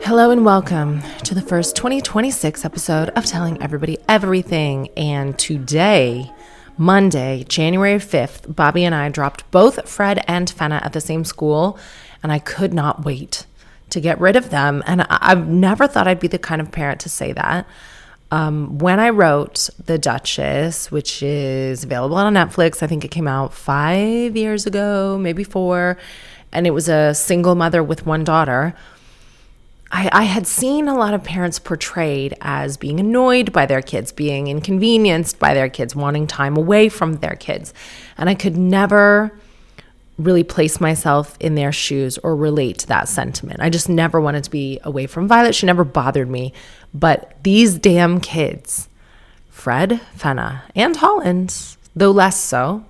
Hello and welcome to the first 2026 episode of Telling Everybody Everything. And today, Monday, January 5th, Bobby and I dropped both Fred and Fenna at the same school, and I could not wait to get rid of them. And I've never thought I'd be the kind of parent to say that. When I wrote The Duchess, which is available on Netflix, I think it came out 5 years ago, maybe 4, and it was a single mother with one daughter. I had seen a lot of parents portrayed as being annoyed by their kids, being inconvenienced by their kids, wanting time away from their kids. And I could never really place myself in their shoes or relate to that sentiment. I just never wanted to be away from Violet. She never bothered me. But these damn kids, Fred, Fenna, and Holland, though less so,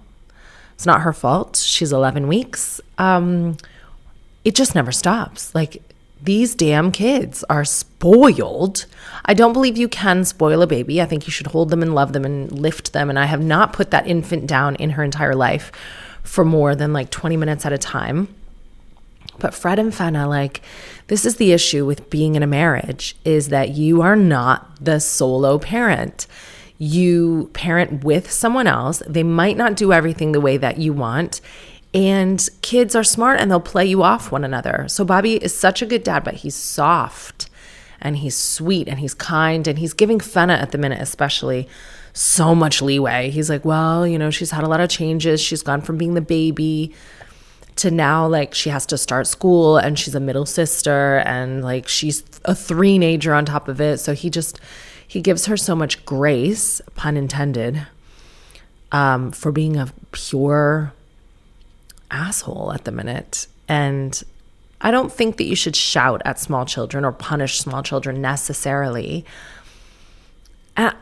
it's not her fault. She's 11 weeks. It just never stops. Like, these damn kids are spoiled. I don't believe you can spoil a baby. I think you should hold them and love them and lift them. And I have not put that infant down in her entire life for more than like 20 minutes at a time. But Fred and Fenna, like, this is the issue with being in a marriage, is that you are not the solo parent. You parent with someone else. They might not do everything the way that you want. And kids are smart and they'll play you off one another. So Bobby is such a good dad, but he's soft and he's sweet and he's kind, and he's giving Fenna at the minute especially so much leeway. He's like, well, you know, she's had a lot of changes. She's gone from being the baby to now, like, she has to start school and she's a middle sister and like she's a three-nager on top of it. So he gives her so much grace, pun intended, for being a pure asshole at the minute. And I don't think that you should shout at small children or punish small children necessarily. And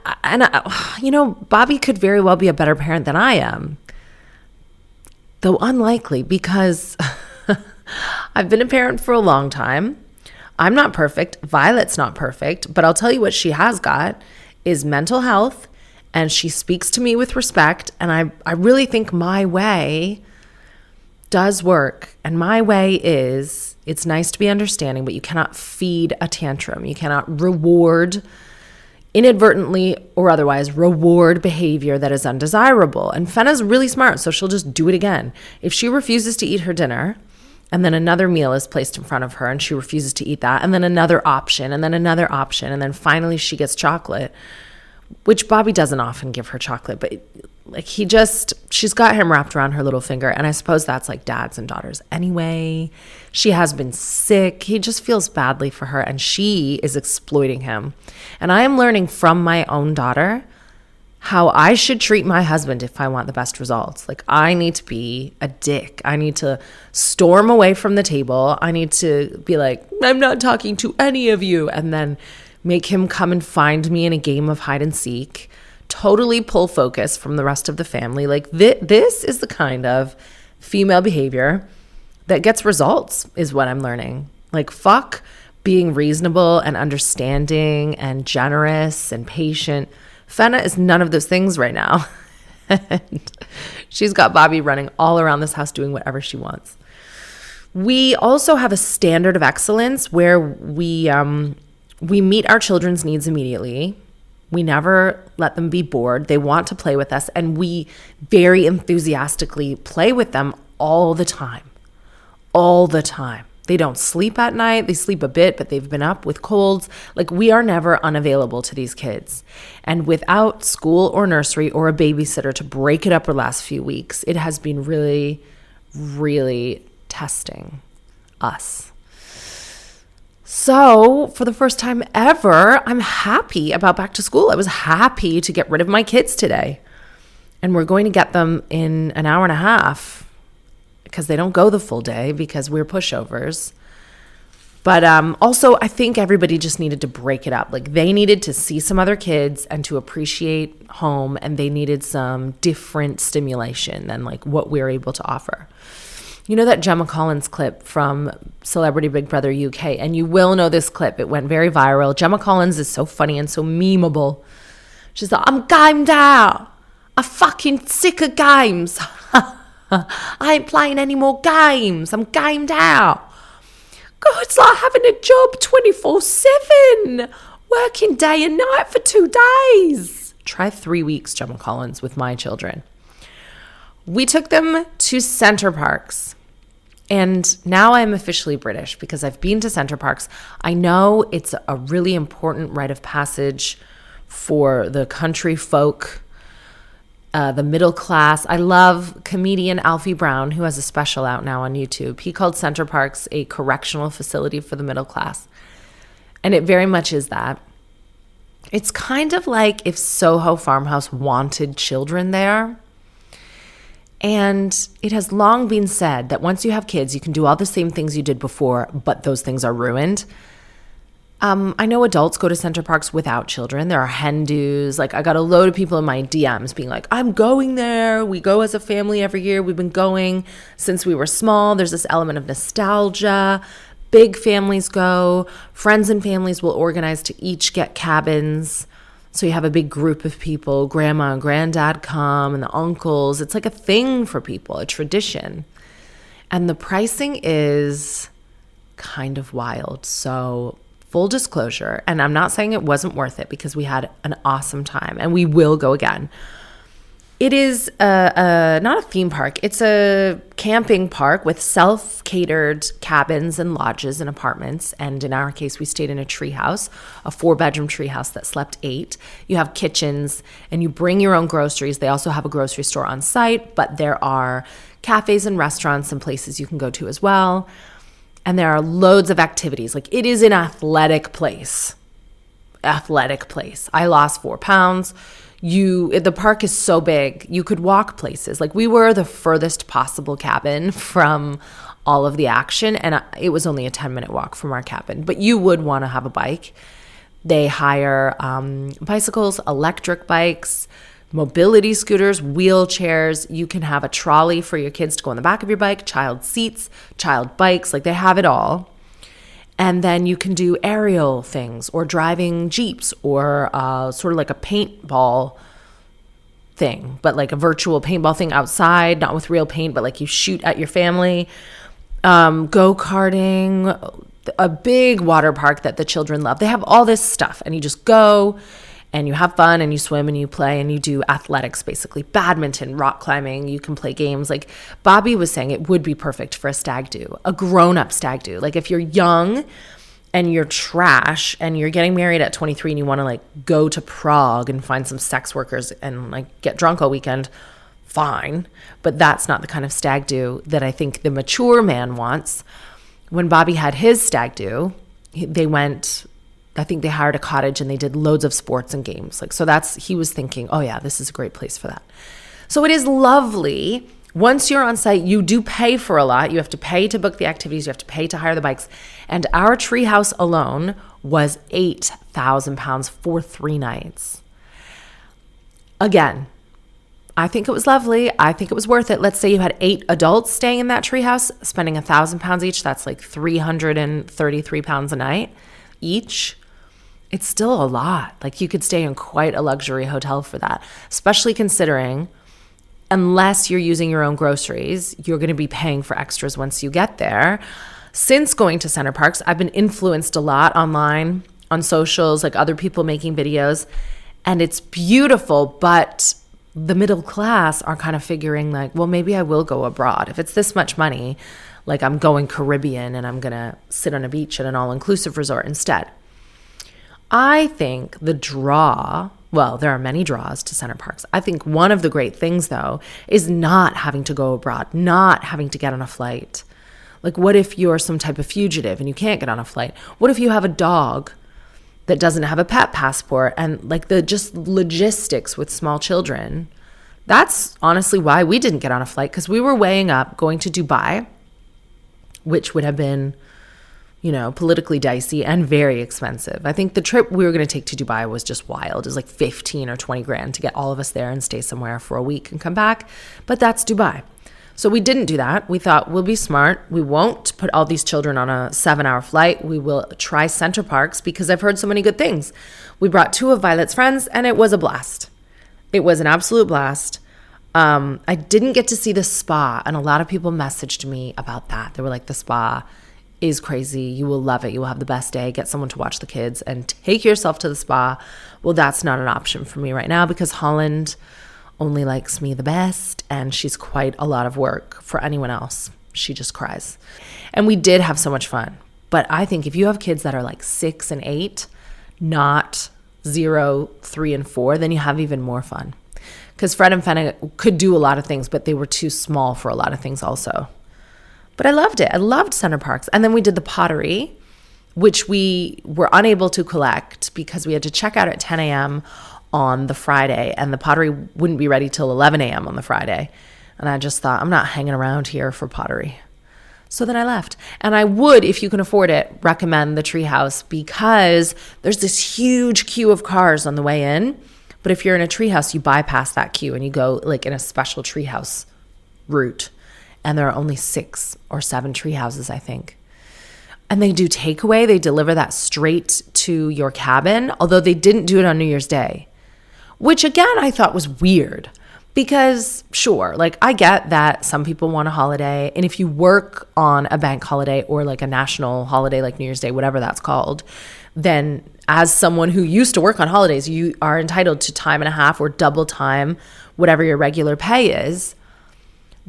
you know, Bobby could very well be a better parent than I am, though unlikely, because I've been a parent for a long time. I'm not perfect. Violet's not perfect, but I'll tell you what she has got is mental health, and she speaks to me with respect. And I really think my way does work. And my way is, it's nice to be understanding, but you cannot feed a tantrum. You cannot reward, inadvertently or otherwise, reward behavior that is undesirable. And Fenna's really smart, so she'll just do it again. If she refuses to eat her dinner, and then another meal is placed in front of her and she refuses to eat that, and then another option, and then another option, and then finally she gets chocolate, which Bobby doesn't often give her chocolate, but like she's got him wrapped around her little finger. And I suppose that's like dads and daughters anyway. She has been sick. He just feels badly for her, and she is exploiting him. And I am learning from my own daughter how I should treat my husband if I want the best results. Like, I need to be a dick. I need to storm away from the table. I need to be like, I'm not talking to any of you. And then make him come and find me in a game of hide and seek. Totally pull focus from the rest of the family. Like, this is the kind of female behavior that gets results, is what I'm learning. Like, fuck being reasonable and understanding and generous and patient. Fenna is none of those things right now. And she's got Bobby running all around this house doing whatever she wants. We also have a standard of excellence where we meet our children's needs immediately. We never let them be bored. They want to play with us, and we very enthusiastically play with them all the time. All the time. They don't sleep at night. They sleep a bit, but they've been up with colds. Like, we are never unavailable to these kids. And without school or nursery or a babysitter to break it up the last few weeks, it has been really, really testing us. So for the first time ever, I'm happy about back to school. I was happy to get rid of my kids today. And we're going to get them in an hour and a half because they don't go the full day because we're pushovers. But also, I think everybody just needed to break it up. Like, they needed to see some other kids and to appreciate home, and they needed some different stimulation than like what we're able to offer. You know that Gemma Collins clip from Celebrity Big Brother UK? And you will know this clip. It went very viral. Gemma Collins is so funny and so memeable. She's like, I'm gamed out. I'm fucking sick of games. I ain't playing any more games. I'm gamed out. God, it's like having a job 24/7, working day and night for 2 days. Try 3 weeks, Gemma Collins, with my children. We took them to Centerparcs. And now I'm officially British because I've been to Centerparcs. I know it's a really important rite of passage for the country folk, the middle class. I love comedian Alfie Brown, who has a special out now on YouTube. He called Centerparcs a correctional facility for the middle class. And it very much is that. It's kind of like if Soho Farmhouse wanted children there. And it has long been said that once you have kids, you can do all the same things you did before, but those things are ruined. I know adults go to Centerparcs without children. There are hen do's. Like, I got a load of people in my DMs being like, I'm going there. We go as a family every year. We've been going since we were small. There's this element of nostalgia. Big families go. Friends and families will organize to each get cabins. So you have a big group of people, grandma and granddad come, and the uncles. It's like a thing for people, a tradition. And the pricing is kind of wild. So full disclosure, and I'm not saying it wasn't worth it because we had an awesome time and we will go again. It is not a theme park. It's a camping park with self-catered cabins and lodges and apartments. And in our case, we stayed in a treehouse, a 4-bedroom treehouse that slept 8. You have kitchens and you bring your own groceries. They also have a grocery store on site, but there are cafes and restaurants and places you can go to as well. And there are loads of activities. Like, it is an athletic place. Athletic place. I lost 4 pounds. The park is so big, you could walk places. Like, we were the furthest possible cabin from all of the action, and it was only a 10-minute walk from our cabin. But you would want to have a bike. They hire bicycles, electric bikes, mobility scooters, wheelchairs. You can have a trolley for your kids to go on the back of your bike, child seats, child bikes. Like, they have it all. And then you can do aerial things or driving Jeeps or sort of like a paintball thing, but like a virtual paintball thing outside, not with real paint, but like you shoot at your family. Go-karting, a big water park that the children love. They have all this stuff, and you just go and you have fun and you swim and you play and you do athletics, basically badminton, rock climbing. You can play games. Like Bobby was saying, it would be perfect for a stag do, a grown-up stag do. Like, if you're young and you're trash and you're getting married at 23 and you want to like go to Prague and find some sex workers and like get drunk all weekend, fine. But that's not the kind of stag do that I think the mature man wants. When Bobby had his stag do, they went, I think they hired a cottage and they did loads of sports and games. Like, so he was thinking, oh yeah, this is a great place for that. So it is lovely. Once you're on site, you do pay for a lot. You have to pay to book the activities. You have to pay to hire the bikes. And our treehouse alone was £8,000 for 3 nights. Again, I think it was lovely. I think it was worth it. Let's say you had 8 adults staying in that treehouse, spending £1,000 each. That's like £333 a night each. It's still a lot. Like, you could stay in quite a luxury hotel for that, especially considering unless you're using your own groceries, you're going to be paying for extras once you get there. Since going to Centerparcs, I've been influenced a lot online, on socials, like other people making videos, and it's beautiful, but the middle class are kind of figuring like, well, maybe I will go abroad. If it's this much money, like I'm going Caribbean and I'm going to sit on a beach at an all-inclusive resort instead. I think the draw, well, there are many draws to Centerparcs. I think one of the great things, though, is not having to go abroad, not having to get on a flight. Like, what if you're some type of fugitive and you can't get on a flight? What if you have a dog that doesn't have a pet passport, and like the just logistics with small children? That's honestly why we didn't get on a flight, because we were weighing up going to Dubai, which would have been, you know, politically dicey and very expensive. I think the trip we were going to take to Dubai was just wild. It was like 15 or 20 grand to get all of us there and stay somewhere for a week and come back. But that's Dubai. So we didn't do that. We thought, we'll be smart. We won't put all these children on a 7-hour flight. We will try Centerparcs because I've heard so many good things. We brought 2 of Violet's friends and it was a blast. It was an absolute blast. I didn't get to see the spa, and a lot of people messaged me about that. They were like, the spa is crazy. You will love it. You will have the best day. Get someone to watch the kids and take yourself to the spa. Well, that's not an option for me right now because Holland only likes me the best, and she's quite a lot of work for anyone else. She just cries. And we did have so much fun. But I think if you have kids that are like 6 and 8, not 0, 3, and 4, then you have even more fun. Because Fred and Fenna could do a lot of things, but they were too small for a lot of things also. But I loved it. I loved Centerparcs. And then we did the pottery, which we were unable to collect because we had to check out at 10 a.m. on the Friday, and the pottery wouldn't be ready till 11 a.m. on the Friday. And I just thought, I'm not hanging around here for pottery. So then I left. And I would, if you can afford it, recommend the treehouse because there's this huge queue of cars on the way in. But if you're in a treehouse, you bypass that queue and you go like in a special treehouse route. And there are only 6 or 7 tree houses, I think. And they do takeaway. They deliver that straight to your cabin, although they didn't do it on New Year's Day, which again, I thought was weird because sure, like I get that some people want a holiday. And if you work on a bank holiday or like a national holiday, like New Year's Day, whatever that's called, then as someone who used to work on holidays, you are entitled to time and a half or double time, whatever your regular pay is.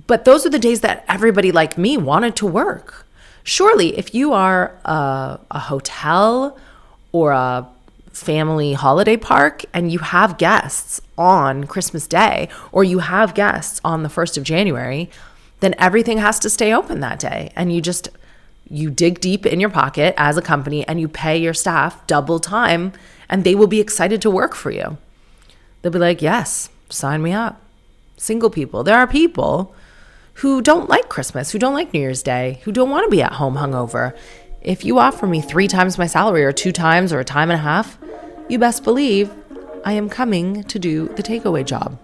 But those are the days that everybody like me wanted to work. Surely, if you are a hotel or a family holiday park and you have guests on Christmas Day or you have guests on the 1st of January, then everything has to stay open that day. And you dig deep in your pocket as a company and you pay your staff double time and they will be excited to work for you. They'll be like, yes, sign me up. Single people. There are people who don't like Christmas, who don't like New Year's Day, who don't want to be at home hungover. If you offer me 3 times my salary or 2 times or a time and a half, you best believe I am coming to do the takeaway job.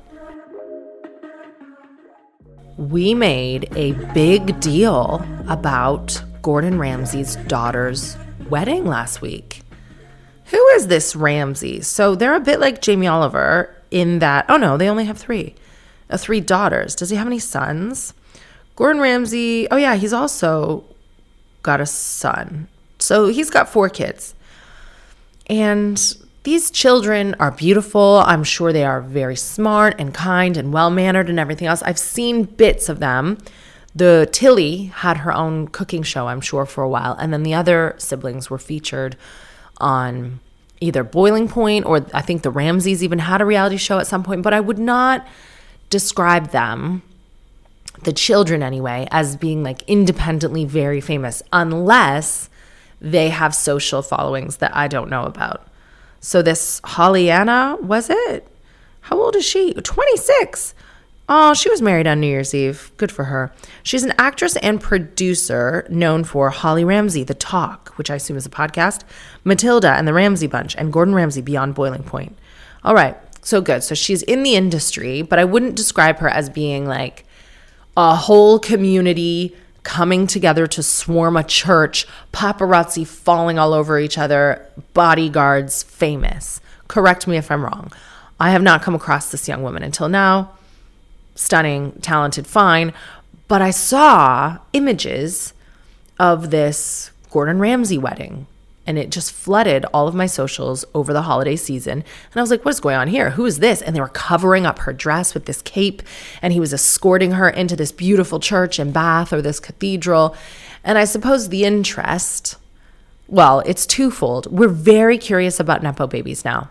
We made a big deal about Gordon Ramsay's daughter's wedding last week. Who is this Ramsey? So they're a bit like Jamie Oliver in that, oh no, they only have 3 daughters. Does he have any sons? Gordon Ramsay, oh yeah, he's also got a son. So he's got 4 kids. And these children are beautiful. I'm sure they are very smart and kind and well-mannered and everything else. I've seen bits of them. The Tilly had her own cooking show, I'm sure, for a while. And then the other siblings were featured on either Boiling Point or I think the Ramseys even had a reality show at some point. But I would not describe them, the children anyway, as being like independently very famous unless they have social followings that I don't know about. So this Holly-Anna, was it? How old is she? 26. Oh, she was married on New Year's Eve. Good for her. She's an actress and producer known for Holly Ramsey, The Talk, which I assume is a podcast, Matilda and the Ramsey Bunch, and Gordon Ramsay Beyond Boiling Point. All right, so good. So she's in the industry, but I wouldn't describe her as being like a whole community coming together to swarm a church, paparazzi falling all over each other, bodyguards famous. Correct me if I'm wrong. I have not come across this young woman until now. Stunning, talented, fine. But I saw images of this Gordon Ramsay wedding, and it just flooded all of my socials over the holiday season. And I was like, what is going on here? Who is this? And they were covering up her dress with this cape, and he was escorting her into this beautiful church in Bath or this cathedral. And I suppose the interest, well, it's twofold. We're very curious about Nepo babies now.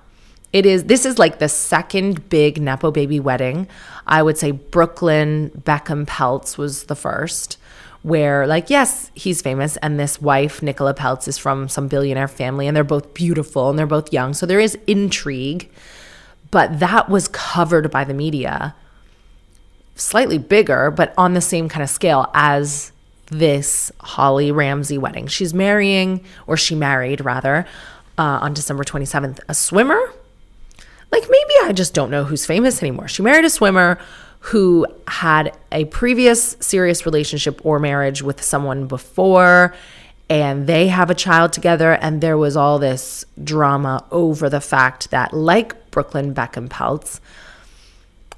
This is like the second big Nepo baby wedding. I would say Brooklyn Beckham Peltz was the first, where like, yes, he's famous, and this wife, Nicola Peltz, is from some billionaire family, and they're both beautiful and they're both young. So there is intrigue, but that was covered by the media, slightly bigger, but on the same kind of scale as this Holly Ramsay wedding. She married rather, on December 27th, a swimmer. Like maybe I just don't know who's famous anymore. She married a swimmer who had a previous serious relationship or marriage with someone before, and they have a child together, and there was all this drama over the fact that, like Brooklyn Beckham Peltz,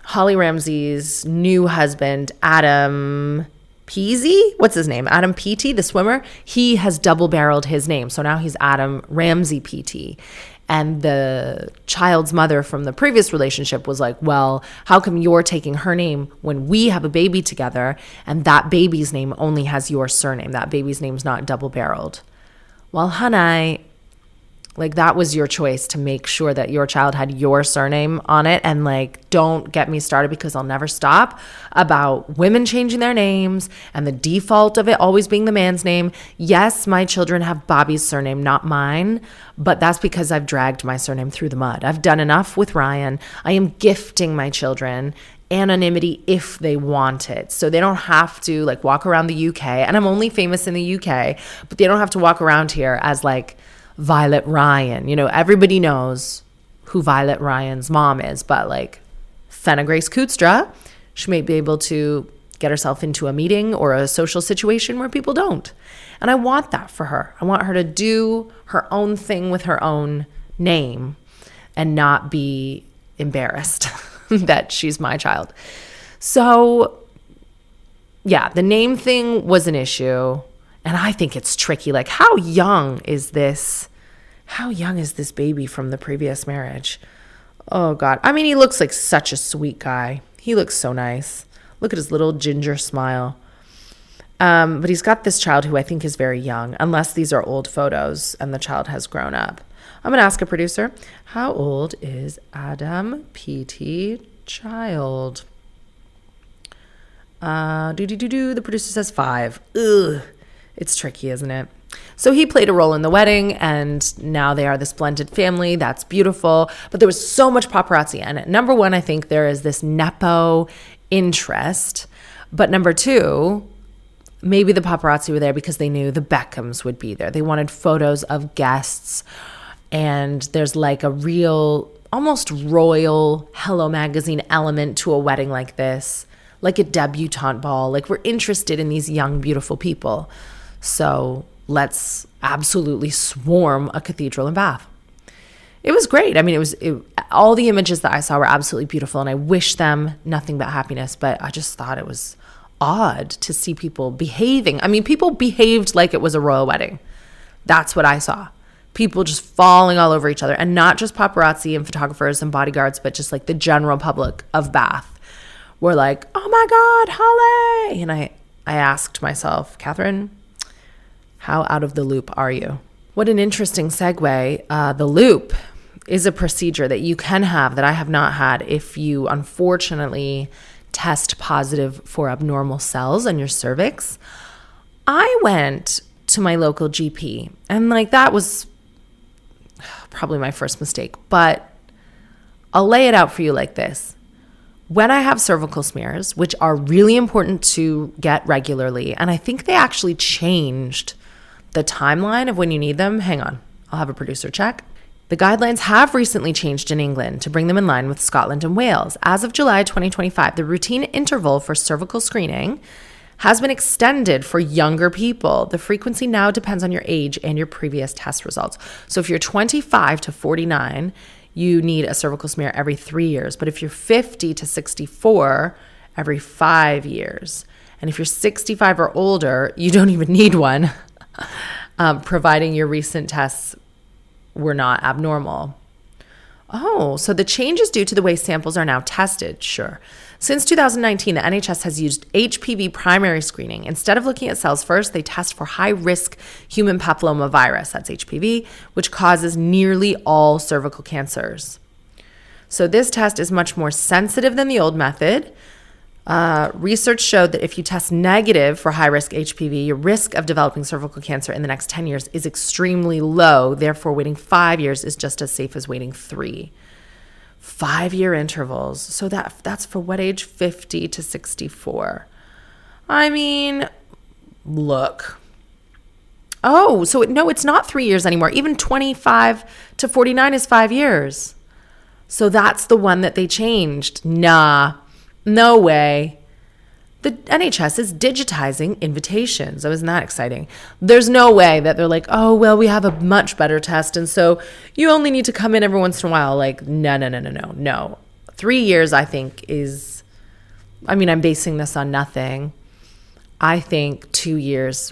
Holly Ramsey's new husband, Adam, Peasy, what's his name? Adam PT, the swimmer. He has double barreled his name. So now he's Adam Ramsey PT. And the child's mother from the previous relationship was like, well, how come you're taking her name when we have a baby together and that baby's name only has your surname? That baby's name's not double barreled. Well, honey, like that was your choice to make sure that your child had your surname on it. And like, don't get me started because I'll never stop about women changing their names and the default of it always being the man's name. Yes, my children have Bobby's surname, not mine, but that's because I've dragged my surname through the mud. I've done enough with Ryan. I am gifting my children anonymity if they want it. So they don't have to like walk around the UK. And I'm only famous in the UK, but they don't have to walk around here as like Violet Ryan. You know, everybody knows who Violet Ryan's mom is, but like Ryan-Kootstras, she may be able to get herself into a meeting or a social situation where people don't. And I want that for her. I want her to do her own thing with her own name and not be embarrassed that she's my child. So yeah, the name thing was an issue. And I think it's tricky. Like, how young is this baby from the previous marriage? Oh, God. I mean, he looks like such a sweet guy. He looks so nice. Look at his little ginger smile. But he's got this child who I think is very young, unless these are old photos and the child has grown up. I'm going to ask a producer, how old is Adam PT child? The producer says 5. Ugh. It's tricky, isn't it? So he played a role in the wedding, and now they are this blended family. That's beautiful. But there was so much paparazzi. And number one, I think there is this Nepo interest. But number two, maybe the paparazzi were there because they knew the Beckhams would be there. They wanted photos of guests. And there's like a real, almost royal Hello Magazine element to a wedding like this, like a debutante ball. Like, we're interested in these young, beautiful people. So let's absolutely swarm a cathedral in Bath. It was great. I mean, all the images that I saw were absolutely beautiful, and I wish them nothing but happiness, but I just thought it was odd to see people behaving. I mean, people behaved like it was a royal wedding. That's what I saw. People just falling all over each other, and not just paparazzi and photographers and bodyguards, but just like the general public of Bath were like, oh my God, Holly. And I asked myself, Katherine, how out of the loop are you? What an interesting segue. The loop is a procedure that you can have that I have not had if you unfortunately test positive for abnormal cells on your cervix. I went to my local GP, and like that was probably my first mistake, but I'll lay it out for you like this. When I have cervical smears, which are really important to get regularly, and I think they actually changed the timeline of when you need them. Hang on, I'll have a producer check. The guidelines have recently changed in England to bring them in line with Scotland and Wales. As of July 2025, the routine interval for cervical screening has been extended for younger people. The frequency now depends on your age and your previous test results. So if you're 25 to 49, you need a cervical smear every 3 years. But if you're 50 to 64, every 5 years. And if you're 65 or older, you don't even need one, providing your recent tests were not abnormal. Oh, so the change is due to the way samples are now tested. Sure. Since 2019, the NHS has used HPV primary screening. Instead of looking at cells first, they test for high-risk human papillomavirus, that's HPV, which causes nearly all cervical cancers. So this test is much more sensitive than the old method. Research showed that if you test negative for high-risk HPV, your risk of developing cervical cancer in the next 10 years is extremely low. Therefore, waiting 5 years is just as safe as waiting 3. 5-year intervals. So that's for what age? 50 to 64. I mean, look. Oh, so no, it's not 3 years anymore. Even 25 to 49 is 5 years. So that's the one that they changed. Nah. No way. The NHS is digitizing invitations. Oh, isn't that exciting? There's no way that they're like, oh, well, we have a much better test, and so you only need to come in every once in a while. Like, no. 3 years, I think, is, I mean, I'm basing this on nothing. I think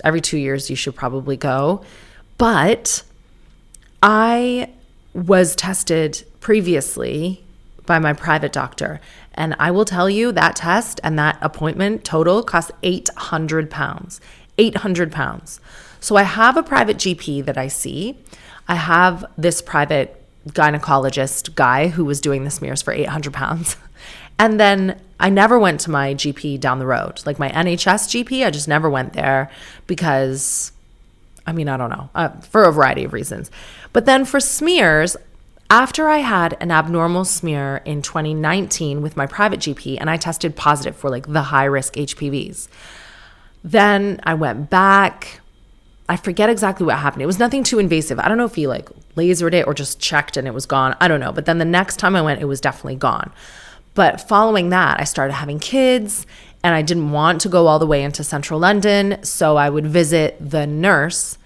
every 2 years you should probably go. But I was tested previously by my private doctor. And I will tell you that test and that appointment total cost 800 pounds. 800 pounds. So I have a private GP that I see. I have this private gynecologist guy who was doing the smears for 800 pounds. And then I never went to my GP down the road. Like my NHS GP, I just never went there because, I don't know, for a variety of reasons. But then for smears, after I had an abnormal smear in 2019 with my private GP and I tested positive for like the high risk HPVs, then I went back. I forget exactly what happened. It was nothing too invasive. I don't know if he like lasered it or just checked and it was gone. I don't know. But then the next time I went, it was definitely gone. But following that, I started having kids and I didn't want to go all the way into central London. So I would visit the nurse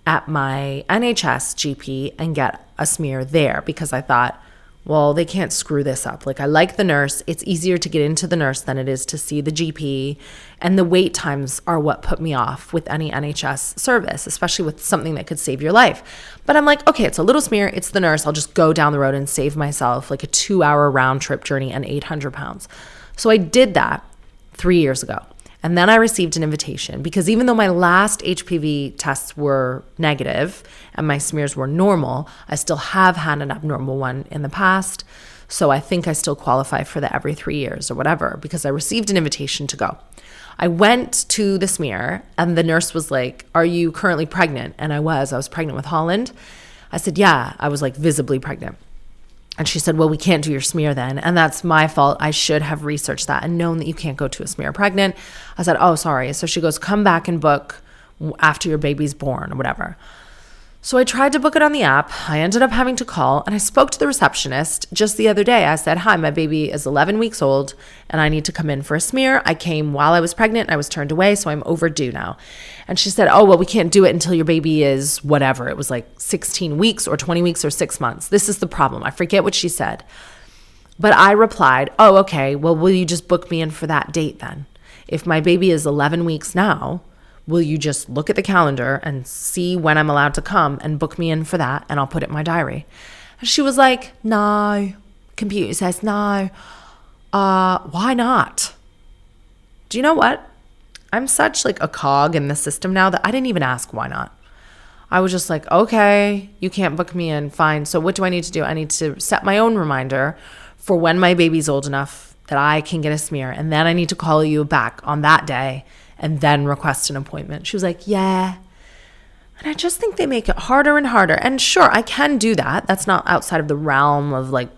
at my NHS GP and get a smear there because I thought, well, they can't screw this up. Like I like the nurse. It's easier to get into the nurse than it is to see the GP. And the wait times are what put me off with any NHS service, especially with something that could save your life. But I'm like, okay, it's a little smear. It's the nurse. I'll just go down the road and save myself like a 2-hour round trip journey and 800 pounds. So I did that 3 years ago. And then I received an invitation because even though my last HPV tests were negative and my smears were normal, I still have had an abnormal one in the past. So I think I still qualify for the every 3 years or whatever because I received an invitation to go. I went to the smear and the nurse was like, "Are you currently pregnant?" And I was pregnant with Holland. I said, "Yeah," I was like visibly pregnant. And she said, "Well, we can't do your smear then." And that's my fault. I should have researched that and known that you can't go to a smear pregnant. I said, "Oh, sorry." So she goes, "Come back and book after your baby's born," or whatever. So I tried to book it on the app. I ended up having to call and I spoke to the receptionist just the other day. I said, "Hi, my baby is 11 weeks old and I need to come in for a smear. I came while I was pregnant. I was turned away, so I'm overdue now." And she said, "Oh, well, we can't do it until your baby is whatever." It was like 16 weeks or 20 weeks or 6 months. This is the problem. I forget what she said. But I replied, "Oh, okay. Well, will you just book me in for that date then? If my baby is 11 weeks now, will you just look at the calendar and see when I'm allowed to come and book me in for that and I'll put it in my diary?" And she was like, "No." Computer says, "No. Why not?" Do you know what? I'm such like a cog in the system now that I didn't even ask why not. I was just like, "Okay, you can't book me in. Fine. So what do I need to do? I need to set my own reminder for when my baby's old enough that I can get a smear. And then I need to call you back on that day and then request an appointment." She was like, "Yeah." And I just think they make it harder and harder. And sure, I can do that. That's not outside of the realm of like,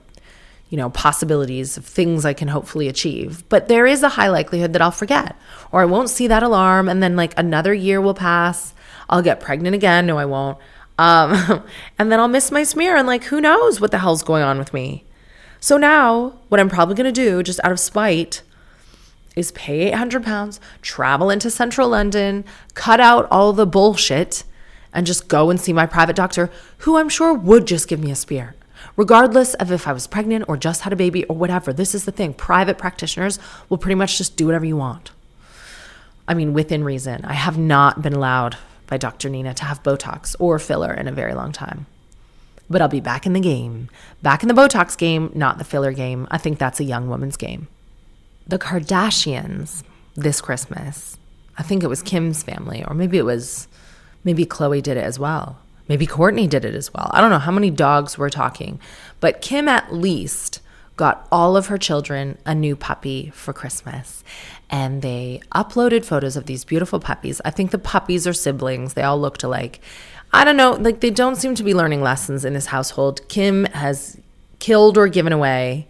possibilities of things I can hopefully achieve. But there is a high likelihood that I'll forget or I won't see that alarm. And then like another year will pass. I'll get pregnant again. No, I won't. And then I'll miss my smear and like, who knows what the hell's going on with me. So now what I'm probably going to do just out of spite is pay 800 pounds, travel into central London, cut out all the bullshit and just go and see my private doctor who I'm sure would just give me a smear. Regardless of if I was pregnant or just had a baby or whatever. This is the thing. Private practitioners will pretty much just do whatever you want. Within reason. I have not been allowed by Dr. Nina to have Botox or filler in a very long time. But I'll be back in the game. Back in the Botox game, not the filler game. I think that's a young woman's game. The Kardashians this Christmas, I think it was Kim's family, or maybe Khloe did it as well. Maybe Kourtney did it as well. I don't know how many dogs we're talking, but Kim at least got all of her children a new puppy for Christmas. And they uploaded photos of these beautiful puppies. I think the puppies are siblings. They all looked alike. I don't know, like they don't seem to be learning lessons in this household. Kim has killed or given away.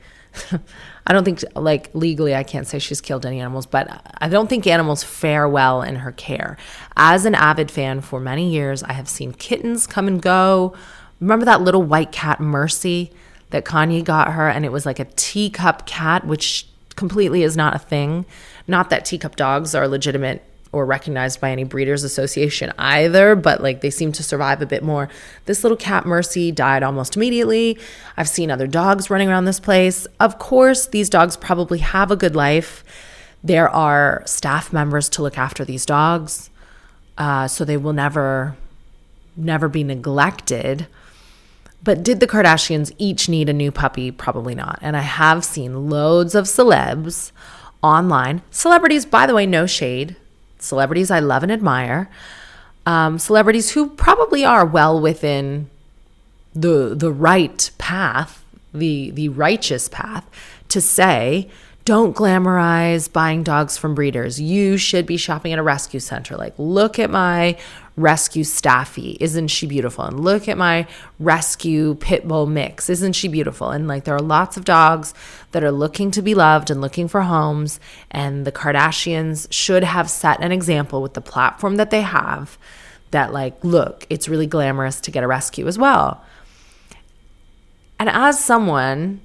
I don't think, like legally, I can't say she's killed any animals, but I don't think animals fare well in her care. As an avid fan for many years, I have seen kittens come and go. Remember that little white cat, Mercy, that Kanye got her? And it was like a teacup cat, which completely is not a thing. Not that teacup dogs are legitimate or recognized by any breeders association either, but like they seem to survive a bit more. This little cat, Mercy, died almost immediately. I've seen other dogs running around this place. Of course, these dogs probably have a good life. There are staff members to look after these dogs, so they will never be neglected. But did the Kardashians each need a new puppy? Probably not. And I have seen loads of celebs online. Celebrities, by the way, no shade. Celebrities I love and admire. Celebrities who probably are well within the right path, the righteous path, to say, don't glamorize buying dogs from breeders. You should be shopping at a rescue center. Like, look at my rescue Staffy. Isn't she beautiful? And look at my rescue pit bull mix. Isn't she beautiful? And like, there are lots of dogs that are looking to be loved and looking for homes. And the Kardashians should have set an example with the platform that they have, that like, look, it's really glamorous to get a rescue as well. And as someone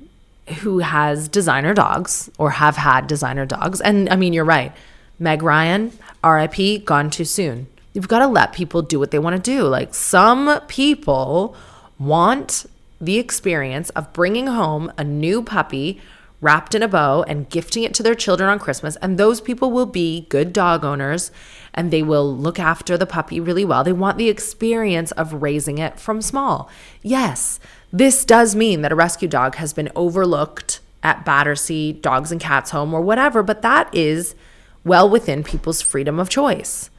who has designer dogs, or have had designer dogs, and I mean, you're right, Meg Ryan, RIP, gone too soon. You've got to let people do what they want to do. Like, some people want the experience of bringing home a new puppy wrapped in a bow and gifting it to their children on Christmas. And those people will be good dog owners, and they will look after the puppy really well. They want the experience of raising it from small. Yes, this does mean that a rescue dog has been overlooked at Battersea Dogs and Cats Home or whatever, but that is well within people's freedom of choice.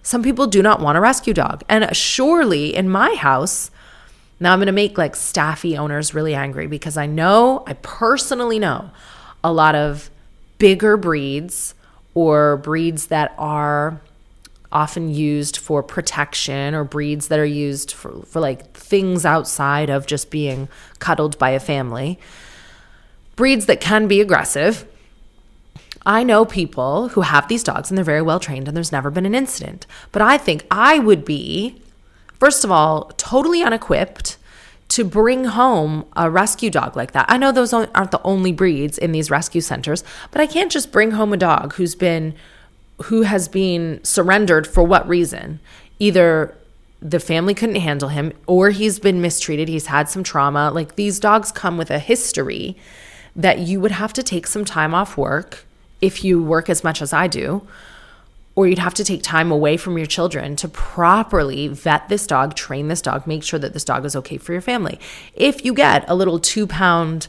Some people do not want a rescue dog. And surely in my house, now I'm going to make like Staffy owners really angry, because I personally know a lot of bigger breeds, or breeds that are often used for protection, or breeds that are used for like things outside of just being cuddled by a family. Breeds that can be aggressive. I know people who have these dogs and they're very well trained and there's never been an incident. But I think I would be, first of all, totally unequipped to bring home a rescue dog like that. I know those aren't the only breeds in these rescue centers, but I can't just bring home a dog who has been surrendered for what reason? Either the family couldn't handle him, or he's been mistreated, he's had some trauma. Like, these dogs come with a history that you would have to take some time off work, if you work as much as I do, or you'd have to take time away from your children to properly vet this dog, train this dog, make sure that this dog is okay for your family. If you get a little 2-pound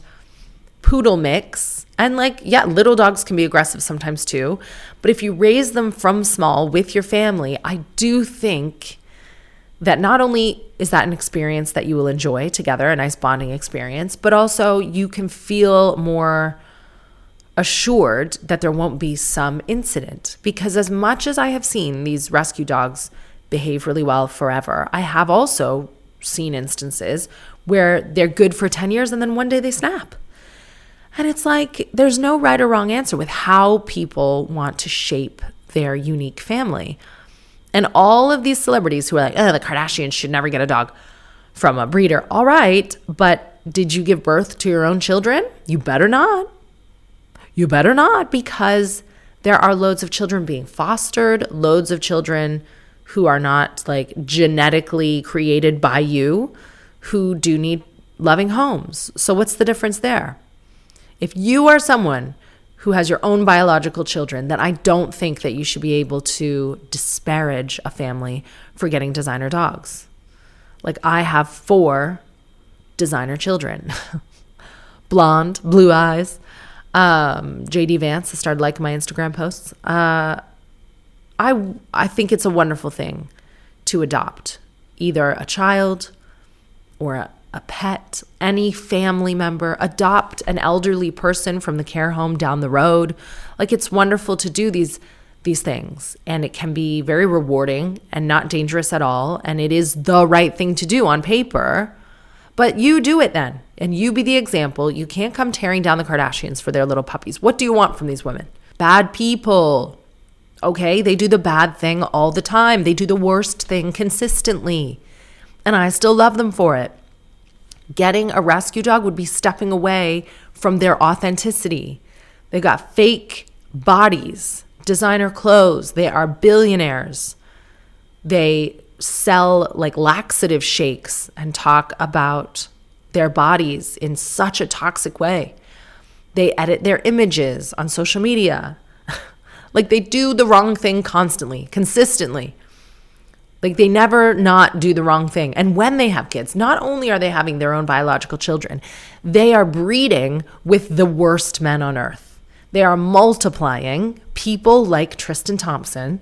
poodle mix, and like, yeah, little dogs can be aggressive sometimes too, but if you raise them from small with your family, I do think that not only is that an experience that you will enjoy together, a nice bonding experience, but also you can feel more assured that there won't be some incident. Because as much as I have seen these rescue dogs behave really well forever, I have also seen instances where they're good for 10 years and then one day they snap. And it's like, there's no right or wrong answer with how people want to shape their unique family. And all of these celebrities who are like, oh, the Kardashians should never get a dog from a breeder. All right, but did you give birth to your own children? You better not. You better not, because there are loads of children being fostered, loads of children who are not like genetically created by you, who do need loving homes. So what's the difference there? If you are someone who has your own biological children, then I don't think that you should be able to disparage a family for getting designer dogs. Like, I have 4 designer children. Blonde, blue eyes. JD Vance has started liking my Instagram posts. I think it's a wonderful thing to adopt either a child or a pet, any family member. Adopt an elderly person from the care home down the road. Like, it's wonderful to do these things, and it can be very rewarding and not dangerous at all, and it is the right thing to do on paper. But you do it then, and you be the example. You can't come tearing down the Kardashians for their little puppies. What do you want from these women? Bad people. Okay, they do the bad thing all the time. They do the worst thing consistently, and I still love them for it. Getting a rescue dog would be stepping away from their authenticity. They got fake bodies, designer clothes. They are billionaires. They sell like laxative shakes and talk about their bodies in such a toxic way. They edit their images on social media. Like they do the wrong thing constantly, consistently. Like they never not do the wrong thing. And when they have kids, not only are they having their own biological children, they are breeding with the worst men on earth. They are multiplying people like Tristan Thompson.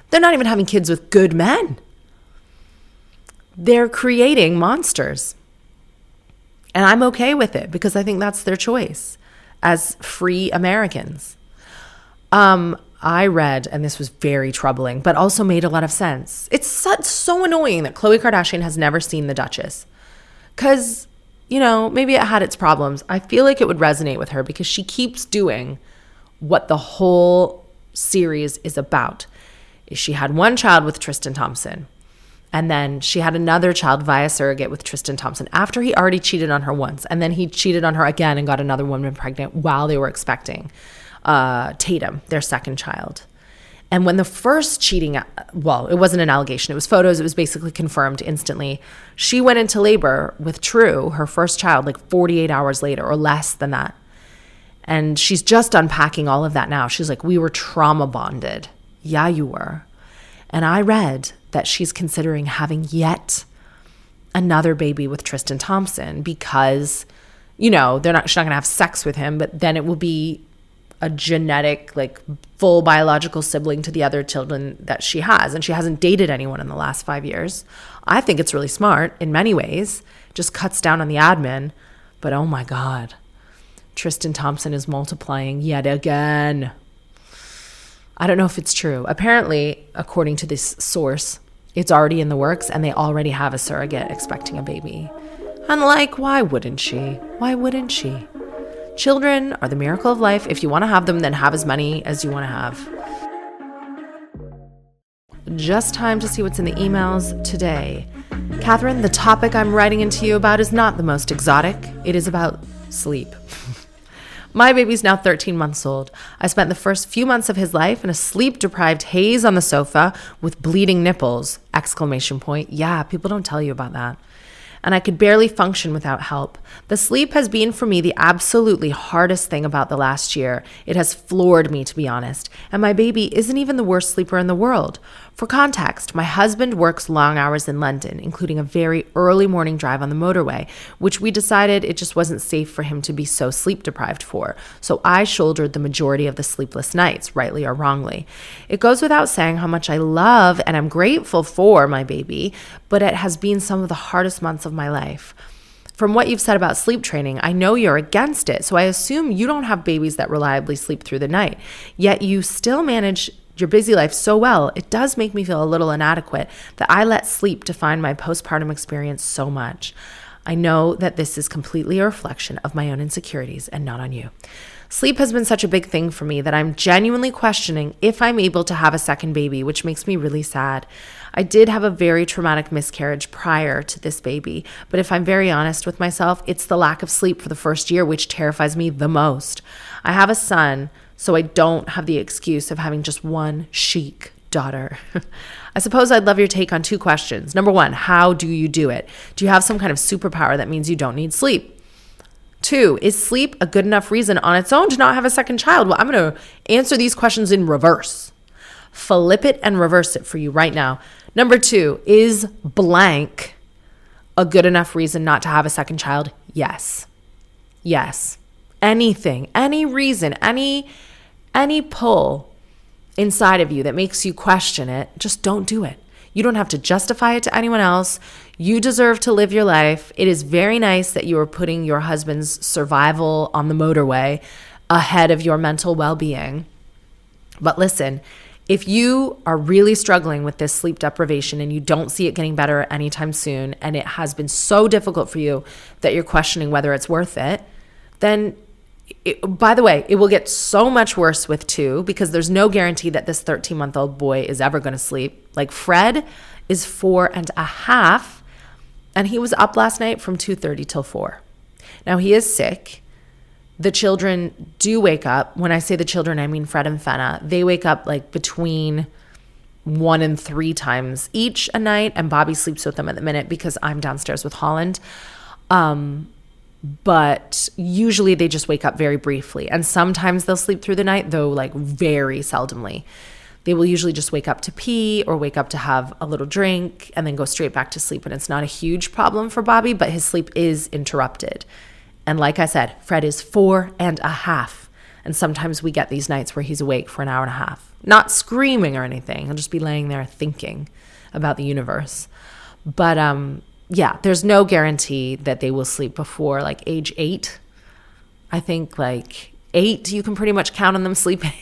They're not even having kids with good men. They're creating monsters. And I'm okay with it because I think that's their choice as free Americans. I read, and this was very troubling, but also made a lot of sense. It's so annoying that Khloe Kardashian has never seen The Duchess. Because, you know, maybe it had its problems. I feel like it would resonate with her because she keeps doing what the whole series is about. She had one child with Tristan Thompson. And then she had another child via surrogate with Tristan Thompson after he already cheated on her once. And then he cheated on her again and got another woman pregnant while they were expecting Tatum, their second child. And when the first cheating, well, it wasn't an allegation, it was photos, it was basically confirmed instantly. She went into labor with True, her first child, like 48 hours later or less than that. And she's just unpacking all of that now. She's like, we were trauma bonded. Yeah, you were. And I read that she's considering having yet another baby with Tristan Thompson because, you know, she's not going to have sex with him, but then it will be a genetic, like full biological sibling to the other children that she has. And she hasn't dated anyone in the last 5 years. I think it's really smart in many ways, just cuts down on the admin. But oh my God, Tristan Thompson is multiplying yet again. I don't know if it's true. Apparently, according to this source, it's already in the works and they already have a surrogate expecting a baby. And like, why wouldn't she? Why wouldn't she? Children are the miracle of life. If you want to have them, then have as many as you want to have. Just time to see what's in the emails today. Katherine, the topic I'm writing into you about is not the most exotic. It is about sleep. My baby's now 13 months old. I spent the first few months of his life in a sleep-deprived haze on the sofa with bleeding nipples! ! Yeah, people don't tell you about that. And I could barely function without help. The sleep has been for me the absolutely hardest thing about the last year. It has floored me, to be honest. And my baby isn't even the worst sleeper in the world. For context, my husband works long hours in London, including a very early morning drive on the motorway, which we decided it just wasn't safe for him to be so sleep deprived for. So I shouldered the majority of the sleepless nights, rightly or wrongly. It goes without saying how much I love and I'm grateful for my baby, but it has been some of the hardest months of my life. From what you've said about sleep training, I know you're against it, so I assume you don't have babies that reliably sleep through the night. Yet you still manage your busy life so well, it does make me feel a little inadequate that I let sleep define my postpartum experience so much. I know that this is completely a reflection of my own insecurities and not on you. Sleep has been such a big thing for me that I'm genuinely questioning if I'm able to have a second baby, which makes me really sad. I did have a very traumatic miscarriage prior to this baby, but if I'm very honest with myself, it's the lack of sleep for the first year which terrifies me the most. I have a son, so I don't have the excuse of having just one chic daughter. I suppose I'd love your take on two questions. Number one, how do you do it? Do you have some kind of superpower that means you don't need sleep? Two, is sleep a good enough reason on its own to not have a second child? Well, I'm going to answer these questions in reverse. Flip it and reverse it for you right now. Number two, is blank a good enough reason not to have a second child? Yes. Yes. Anything, any reason, any pull inside of you that makes you question it, just don't do it. You don't have to justify it to anyone else. You deserve to live your life. It is very nice that you are putting your husband's survival on the motorway ahead of your mental well-being. But listen, if you are really struggling with this sleep deprivation and you don't see it getting better anytime soon, and it has been so difficult for you that you're questioning whether it's worth it, then by the way, it will get so much worse with two because there's no guarantee that this 13-month-old boy is ever going to sleep. Like Fred is 4.5, and he was up last night from 2:30 till 4. Now he is sick. The children do wake up. When I say the children, I mean Fred and Fenna. They wake up like between 1 and 3 times each a night, and Bobby sleeps with them at the minute because I'm downstairs with Holland. but usually they just wake up very briefly. And sometimes they'll sleep through the night, though like very seldomly. They will usually just wake up to pee or wake up to have a little drink and then go straight back to sleep. And it's not a huge problem for Bobby, but his sleep is interrupted. And like I said, Fred is 4.5. And sometimes we get these nights where he's awake for an hour and a half, not screaming or anything. He'll just be laying there thinking about the universe. But yeah, there's no guarantee that they will sleep before like age 8. I think like 8, you can pretty much count on them sleeping.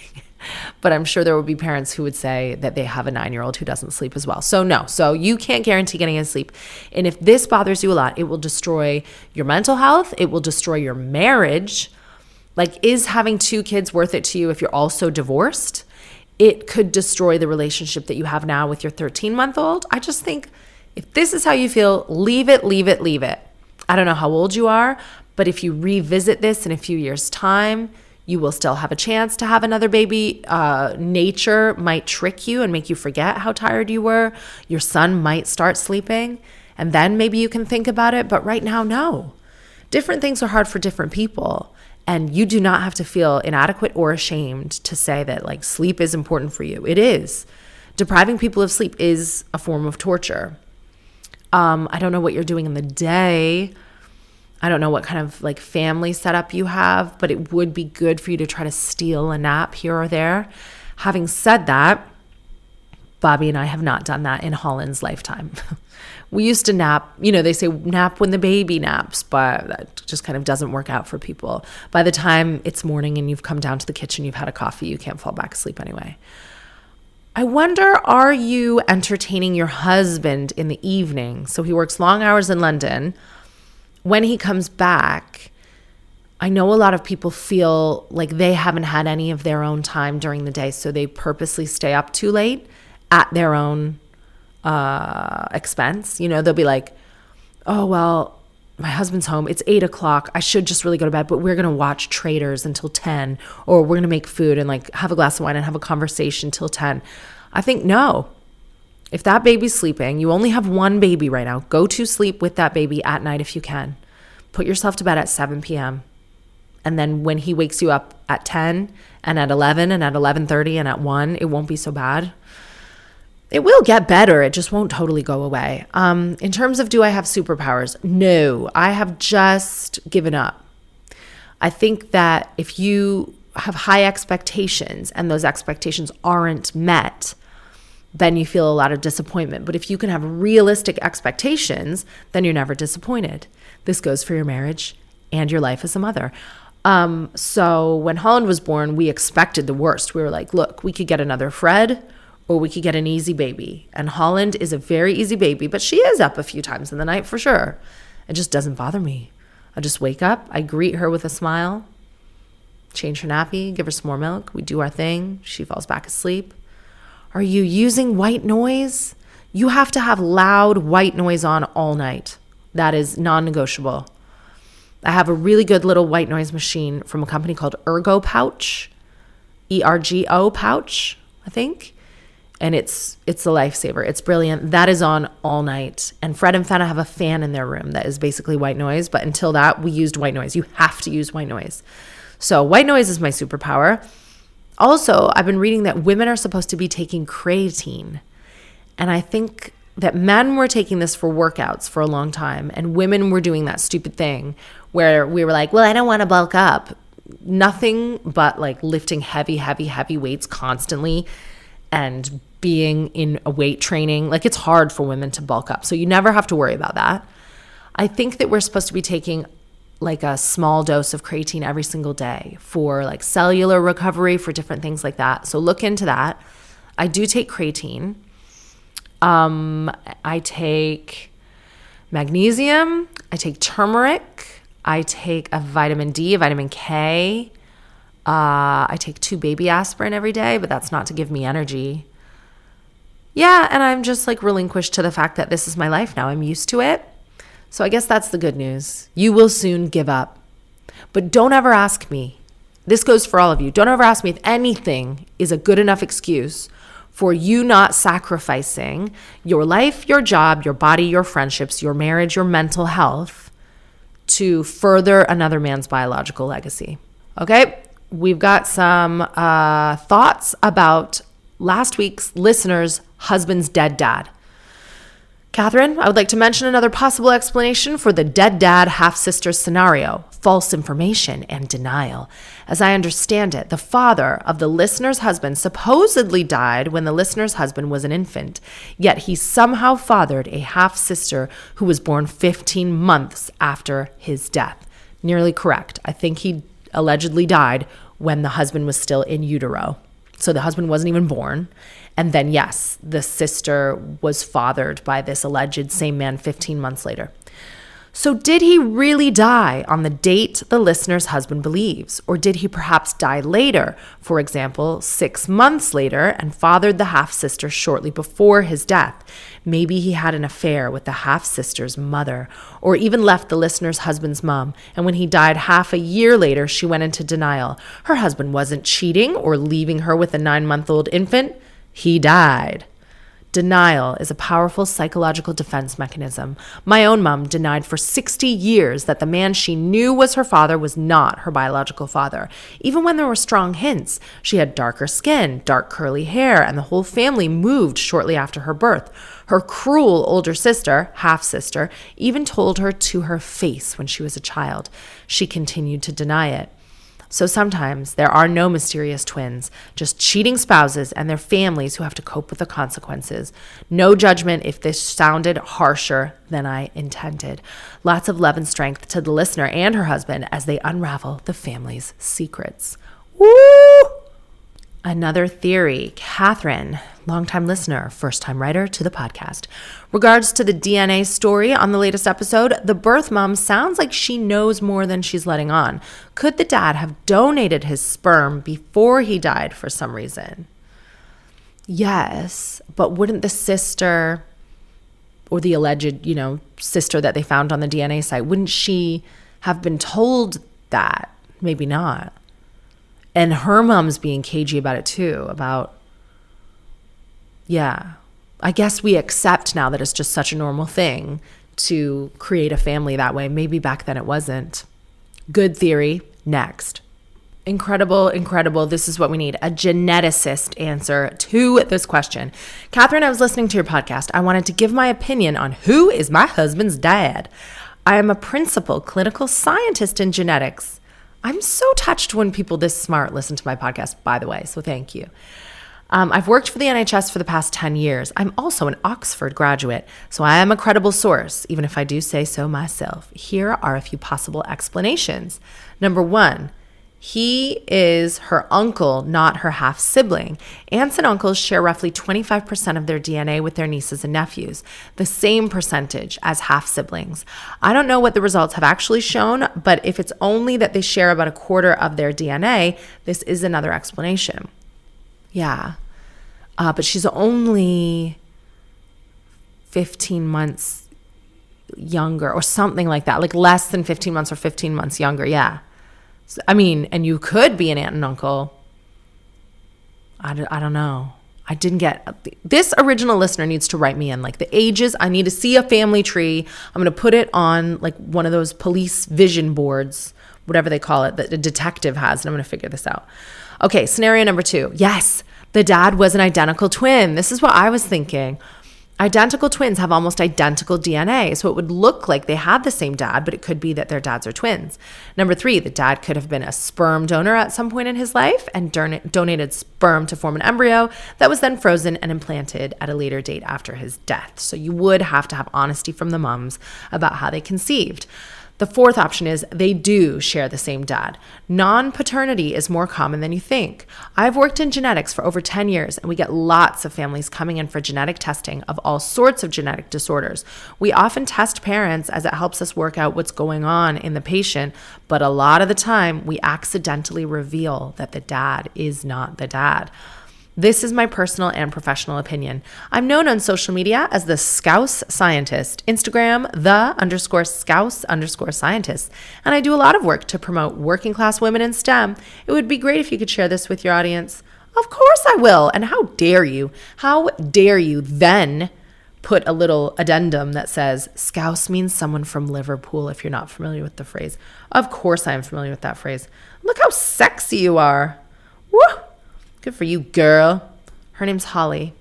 But I'm sure there will be parents who would say that they have a 9-year-old who doesn't sleep as well. So no, so you can't guarantee getting his sleep. And if this bothers you a lot, it will destroy your mental health. It will destroy your marriage. Like, is having 2 kids worth it to you if you're also divorced? It could destroy the relationship that you have now with your 13-month-old. I just think if this is how you feel, leave it, leave it, leave it. I don't know how old you are, but if you revisit this in a few years' time, you will still have a chance to have another baby. Nature might trick you and make you forget how tired you were. Your son might start sleeping, and then maybe you can think about it. But right now, no. Different things are hard for different people, and you do not have to feel inadequate or ashamed to say that like sleep is important for you. It is. Depriving people of sleep is a form of torture. I don't know what you're doing in the day. I don't know what kind of like family setup you have, but it would be good for you to try to steal a nap here or there. Having said that, Bobby and I have not done that in Holland's lifetime. We used to nap, they say nap when the baby naps, but that just kind of doesn't work out for people. By the time it's morning and you've come down to the kitchen, you've had a coffee, you can't fall back asleep anyway. I wonder, are you entertaining your husband in the evening? So he works long hours in London. When he comes back, I know a lot of people feel like they haven't had any of their own time during the day, so they purposely stay up too late at their own expense. They'll be like, oh, well, my husband's home. It's 8 o'clock. I should just really go to bed, but we're going to watch Traders until 10, or we're going to make food and like have a glass of wine and have a conversation till 10. I think no. If that baby's sleeping, you only have one baby right now. Go to sleep with that baby at night if you can. Put yourself to bed at 7 p.m. And then when he wakes you up at 10 and at 11 and at 11:30 and at 1, it won't be so bad. It will get better. It just won't totally go away. In terms of do I have superpowers? No, I have just given up. I think that if you have high expectations and those expectations aren't met, then you feel a lot of disappointment. But if you can have realistic expectations, then you're never disappointed. This goes for your marriage and your life as a mother. So when Holland was born, we expected the worst. We were like, look, we could get another Fred or we could get an easy baby. And Holland is a very easy baby, but she is up a few times in the night for sure. It just doesn't bother me. I just wake up, I greet her with a smile, change her nappy, give her some more milk. We do our thing. She falls back asleep. Are you using white noise? You have to have loud white noise on all night. That is non-negotiable. I have a really good little white noise machine from a company called Ergo Pouch, ERGO Pouch, I think. And it's a lifesaver. It's brilliant. That is on all night. And Fred and Fenna have a fan in their room that is basically white noise. But until that, we used white noise. You have to use white noise. So white noise is my superpower. Also, I've been reading that women are supposed to be taking creatine. And I think that men were taking this for workouts for a long time. And women were doing that stupid thing where we were like, well, I don't want to bulk up. Nothing but like lifting heavy weights constantly and being in a weight training. Like, it's hard for women to bulk up. So you never have to worry about that. I think that we're supposed to be taking like a small dose of creatine every single day for like cellular recovery, for different things like that. So look into that. I do take creatine. I take magnesium. I take turmeric. I take a vitamin D, a vitamin K. I take 2 baby aspirin every day, but that's not to give me energy. Yeah, and I'm just like relinquished to the fact that this is my life now. I'm used to it. So I guess that's the good news. You will soon give up. But don't ever ask me. This goes for all of you. Don't ever ask me if anything is a good enough excuse for you not sacrificing your life, your job, your body, your friendships, your marriage, your mental health to further another man's biological legacy. Okay, we've got some thoughts about last week's listener's husband's dead dad. Katherine, I would like to mention another possible explanation for the dead dad half-sister scenario: false information and denial. As I understand it, the father of the listener's husband supposedly died when the listener's husband was an infant, yet he somehow fathered a half-sister who was born 15 months after his death. Nearly correct. I think he allegedly died when the husband was still in utero. So the husband wasn't even born. And then, yes, the sister was fathered by this alleged same man 15 months later. So did he really die on the date the listener's husband believes? Or did he perhaps die later, for example, 6 months later, and fathered the half-sister shortly before his death? Maybe he had an affair with the half-sister's mother, or even left the listener's husband's mom, and when he died half a year later, she went into denial. Her husband wasn't cheating or leaving her with a 9-month-old infant. He died. Denial is a powerful psychological defense mechanism. My own mom denied for 60 years that the man she knew was her father was not her biological father, even when there were strong hints. She had darker skin, dark curly hair, and the whole family moved shortly after her birth. Her cruel older sister, half-sister, even told her to her face when she was a child. She continued to deny it. So sometimes there are no mysterious twins, just cheating spouses and their families who have to cope with the consequences. No judgment if this sounded harsher than I intended. Lots of love and strength to the listener and her husband as they unravel the family's secrets. Woo! Another theory. Katherine, longtime listener, first-time writer to the podcast. Regards to the DNA story on the latest episode, the birth mom sounds like she knows more than she's letting on. Could the dad have donated his sperm before he died for some reason? Yes, but wouldn't the sister or the alleged, sister that they found on the DNA site, wouldn't she have been told that? Maybe not. And her mom's being cagey about it too, I guess we accept now that it's just such a normal thing to create a family that way. Maybe back then it wasn't. Good theory. Next. Incredible. This is what we need. A geneticist answer to this question. Katherine, I was listening to your podcast. I wanted to give my opinion on who is my husband's dad. I am a principal clinical scientist in genetics. I'm so touched when people this smart listen to my podcast, by the way, so thank you. I've worked for the NHS for the past 10 years. I'm also an Oxford graduate, so I am a credible source, even if I do say so myself. Here are a few possible explanations. Number 1, he is her uncle, not her half-sibling. Aunts and uncles share roughly 25% of their DNA with their nieces and nephews, the same percentage as half-siblings. I don't know what the results have actually shown, but if it's only that they share about a quarter of their DNA, this is another explanation. Yeah, but she's only 15 months younger or something like that, like less than 15 months or 15 months younger, yeah. And you could be an aunt and uncle. I don't know. I didn't get this. Original listener needs to write me in like the ages. I need to see a family tree. I'm going to put it on like one of those police vision boards, whatever they call it, that a detective has. And I'm going to figure this out. Okay. Scenario number 2. Yes. The dad was an identical twin. This is what I was thinking. Identical twins have almost identical DNA, so it would look like they had the same dad, but it could be that their dads are twins. Number 3, the dad could have been a sperm donor at some point in his life and donated sperm to form an embryo that was then frozen and implanted at a later date after his death. So you would have to have honesty from the moms about how they conceived. The 4th option is they do share the same dad. Non-paternity is more common than you think. I've worked in genetics for over 10 years, and we get lots of families coming in for genetic testing of all sorts of genetic disorders. We often test parents as it helps us work out what's going on in the patient, but a lot of the time we accidentally reveal that the dad is not the dad. This is my personal and professional opinion. I'm known on social media as the Scouse Scientist, Instagram, _Scouse_scientist, and I do a lot of work to promote working class women in STEM. It would be great if you could share this with your audience. Of course I will. And how dare you then put a little addendum that says, Scouse means someone from Liverpool, if you're not familiar with the phrase. Of course I am familiar with that phrase. Look how sexy you are. Woo! Good for you, girl. Her name's Holly.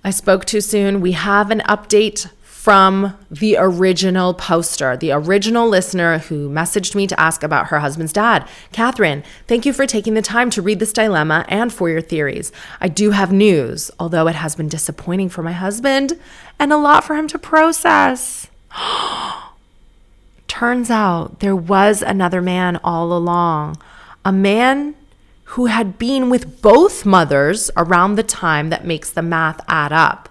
I spoke too soon. We have an update from the original poster, the original listener who messaged me to ask about her husband's dad. Katherine, thank you for taking the time to read this dilemma and for your theories. I do have news, although it has been disappointing for my husband and a lot for him to process. Turns out there was another man all along, a man who had been with both mothers around the time that makes the math add up.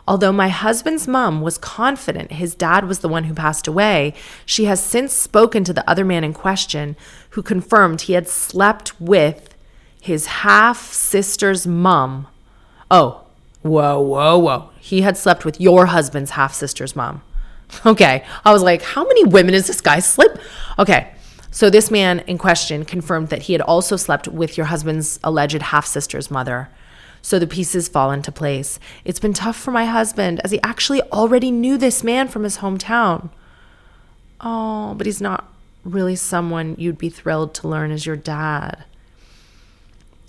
Although my husband's mom was confident his dad was the one who passed away, she has since spoken to the other man in question, who confirmed he had slept with his half-sister's mom. Oh, whoa. He had slept with your husband's half-sister's mom. Okay, I was like, how many women is this guy sleep? Okay, so this man in question confirmed that he had also slept with your husband's alleged half-sister's mother. So the pieces fall into place. It's been tough for my husband, as he actually already knew this man from his hometown. Oh, but he's not really someone you'd be thrilled to learn is your dad.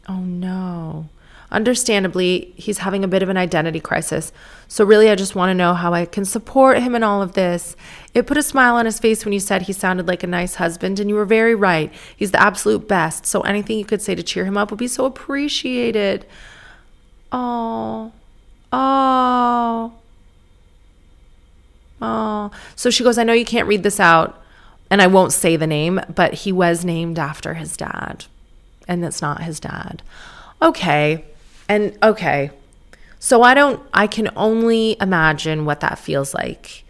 Oh no. Understandably, he's having a bit of an identity crisis. So really, I just want to know how I can support him in all of this. It put a smile on his face when you said he sounded like a nice husband, and you were very right. He's the absolute best. So anything you could say to cheer him up would be so appreciated. Oh. So she goes, I know you can't read this out, and I won't say the name, but he was named after his dad, and it's not his dad. Okay. So I can only imagine what that feels like,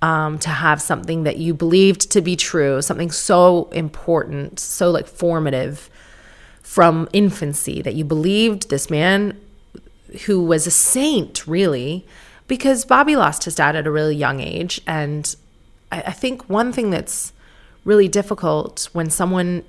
to have something that you believed to be true, something so important, so like formative from infancy, that you believed this man who was a saint, really, because Bobby lost his dad at a really young age. And I think one thing that's really difficult when someone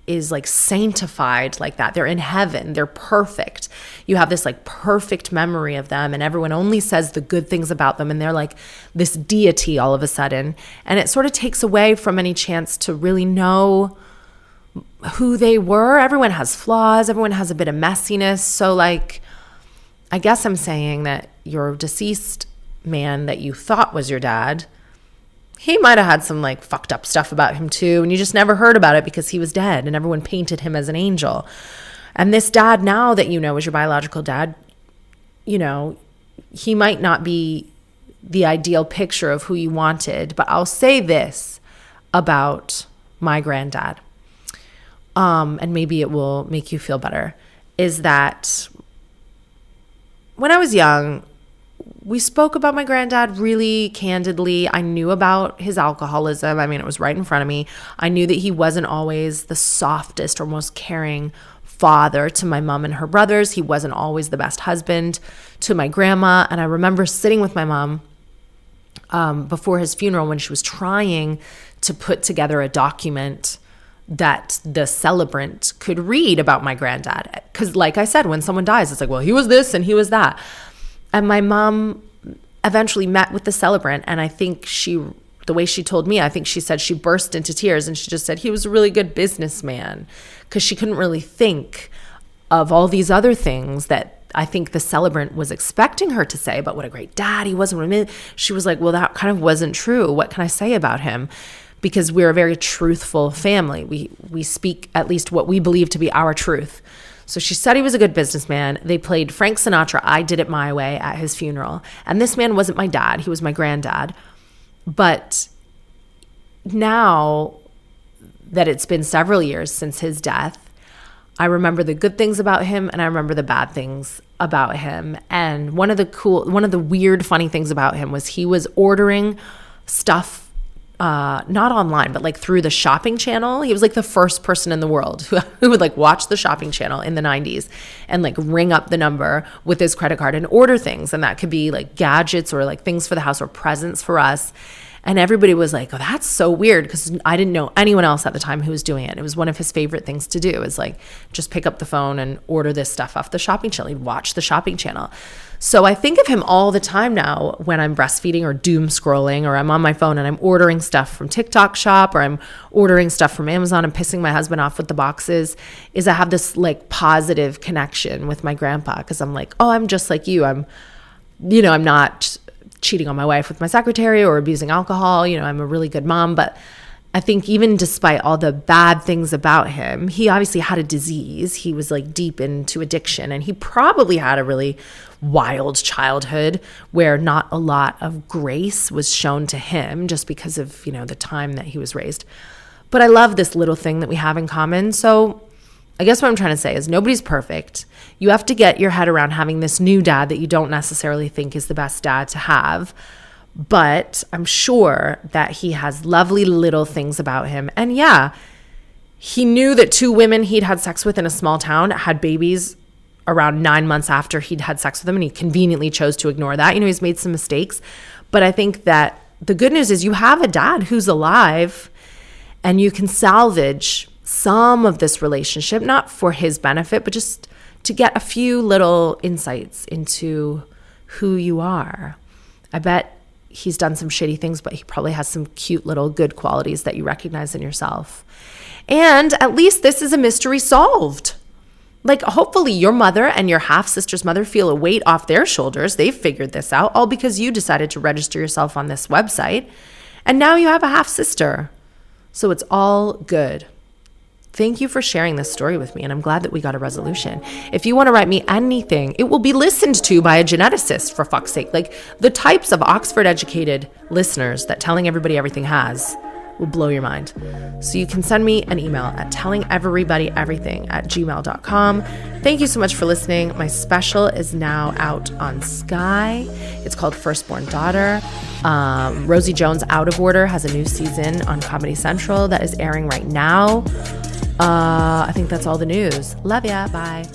is like sanctified like that, they're in heaven, they're perfect. You have this like perfect memory of them, and everyone only says the good things about them, and they're like this deity all of a sudden. And it sort of takes away from any chance to really know who they were. Everyone has flaws, everyone has a bit of messiness. So like, I guess I'm saying that your deceased man that you thought was your dad, he might have had some like fucked up stuff about him too, and you just never heard about it because he was dead and everyone painted him as an angel. And this dad now that you know is your biological dad, you know, he might not be the ideal picture of who you wanted. But I'll say this about my granddad, and maybe it will make you feel better, is that when I was young, we spoke about my granddad really candidly. I knew about his alcoholism. I mean, it was right in front of me. I knew that he wasn't always the softest or most caring father to my mom and her brothers. He wasn't always the best husband to my grandma. And I remember sitting with my mom before his funeral when she was trying to put together a document that the celebrant could read about my granddad. Because like I said, when someone dies, it's like, well, he was this and he was that. And my mom eventually met with the celebrant, and I think the way she told me, I think she said she burst into tears, and she just said he was a really good businessman, because she couldn't really think of all these other things that I think the celebrant was expecting her to say about what a great dad he was. She was like, well, that kind of wasn't true. What can I say about him? Because we're a very truthful family. We speak at least what we believe to be our truth. So she said he was a good businessman. They played Frank Sinatra, I Did It My Way, at his funeral. And this man wasn't my dad. He was my granddad. But now that it's been several years since his death, I remember the good things about him and I remember the bad things about him. And one of the weird, funny things about him was he was ordering stuff not online, but like through the shopping channel. He was like the first person in the world who would like watch the shopping channel in the 90s and like ring up the number with his credit card and order things. And that could be like gadgets or like things for the house or presents for us. And everybody was like, oh, that's so weird, because I didn't know anyone else at the time who was doing it. It was one of his favorite things to do, is like just pick up the phone and order this stuff off the shopping channel. He'd watch the shopping channel. So I think of him all the time now when I'm breastfeeding or doom scrolling, or I'm on my phone and I'm ordering stuff from TikTok shop, or I'm ordering stuff from Amazon and pissing my husband off with the boxes, is I have this like positive connection with my grandpa, because I'm like, oh, I'm just like you. I'm not cheating on my wife with my secretary or abusing alcohol. I'm a really good mom. But I think even despite all the bad things about him, he obviously had a disease. He was like deep into addiction, and he probably had a really wild childhood where not a lot of grace was shown to him just because of, the time that he was raised. But I love this little thing that we have in common. So I guess what I'm trying to say is nobody's perfect. You have to get your head around having this new dad that you don't necessarily think is the best dad to have. But I'm sure that he has lovely little things about him. And yeah, he knew that 2 women he'd had sex with in a small town had babies around 9 months after he'd had sex with them, and he conveniently chose to ignore that. He's made some mistakes. But I think that the good news is you have a dad who's alive, and you can salvage some of this relationship, not for his benefit, but just to get a few little insights into who you are. I bet he's done some shitty things, but he probably has some cute little good qualities that you recognize in yourself. And at least this is a mystery solved. Like, hopefully your mother and your half-sister's mother feel a weight off their shoulders. They've figured this out, all because you decided to register yourself on this website. And now you have a half-sister. So it's all good. Thank you for sharing this story with me, and I'm glad that we got a resolution. If you want to write me anything, it will be listened to by a geneticist, for fuck's sake. Like, the types of Oxford-educated listeners that Telling Everybody Everything has will blow your mind. So you can send me an email at tellingeverybodyeverything@gmail.com. Thank you so much for listening. My special is now out on Sky. It's called Firstborn Daughter. Rosie Jones' Out of Order has a new season on Comedy Central that is airing right now. I think that's all the news. Love ya. Bye.